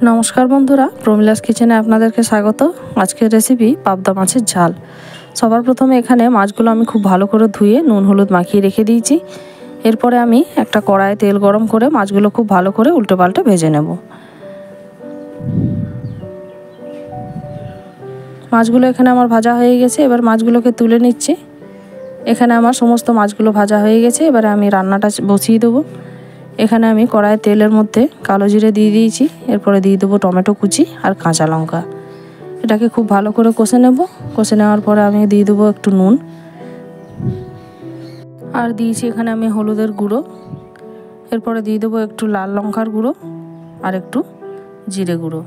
নমস্কার বন্ধুরা, প্রমিলাস কিচেনে আপনাদেরকে স্বাগত। আজকের রেসিপি পাবদা মাছের ঝাল। সবার প্রথমে এখানে মাছগুলো আমি খুব ভালো করে ধুয়ে নুন হলুদ মাখিয়ে রেখে দিয়েছি। এরপরে আমি একটা কড়াইয়ে তেল গরম করে মাছগুলো খুব ভালো করে উল্টে পাল্টে ভেজে নেব। মাছগুলো এখানে আমার ভাজা হয়ে গেছে। এবার মাছগুলোকে তুলে নিচ্ছি। এখানে আমার সমস্ত মাছগুলো ভাজা হয়ে গেছে। এবারে আমি রান্নাটা বসিয়ে দেবো। এখানে আমি কড়াইয়ে তেলের মধ্যে কালো জিরে দিয়ে দিয়েছি। এরপরে দিয়ে দেবো টমেটো কুচি আর কাঁচা লঙ্কা। এটাকে খুব ভালো করে কষে নেব। কষে নেওয়ার পরে আমি দিয়ে দেবো একটু নুন, আর দিয়েছি এখানে আমি হলুদের গুঁড়ো। এরপরে দিয়ে দেবো একটু লাল লঙ্কার গুঁড়ো আর একটু জিরে গুঁড়ো।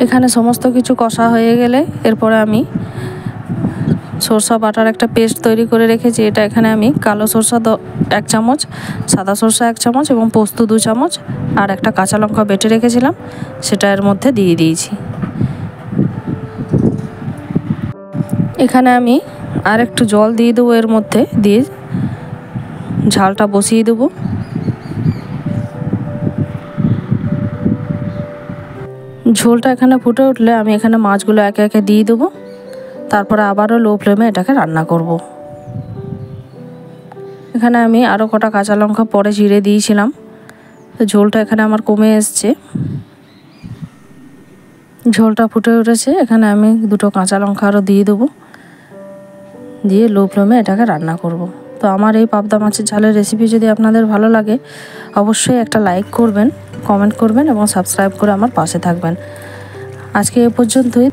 এখানে সমস্ত কিছু কষা হয়ে গেলে এরপরে আমি সরষা বাটার একটা পেস্ট তৈরি করে রেখেছি। এটা এখানে আমি কালো সরষা 1 চামচ, সাদা সরষা 1 চামচ এবং পোস্ত 2 চামচ আর একটা কাঁচা লঙ্কা বেটে রেখেছিলাম, সেটা এর মধ্যে দিয়ে দিয়েছি। এখানে আমি আর একটু জল দিয়ে দেবো, এর মধ্যে দিয়ে ঝালটা বসিয়ে দেবো। ঝোলটা এখানে ফুটে উঠলে আমি এখানে মাছগুলো একে একে দিয়ে দেবো। তারপরে আবারও লো ফ্লেমে এটাকে রান্না করব। এখানে আমি আরও কটা কাঁচা লঙ্কা পরে চিড়ে দিয়েছিলাম। তো ঝোলটা এখানে আমার কমে এসছে। ঝোলটা ফুটে উঠেছে। এখানে আমি 2টো কাঁচা লঙ্কা আরও দিয়ে দেবো, দিয়ে লো ফ্লেমে এটাকে রান্না করব। তো আমার এই পাবদা মাছের ঝালের রেসিপি যদি আপনাদের ভালো লাগে অবশ্যই একটা লাইক করবেন, কমেন্ট করবেন এবং সাবস্ক্রাইব করে আমার পাশে থাকবেন। আজকে এ পর্যন্তই।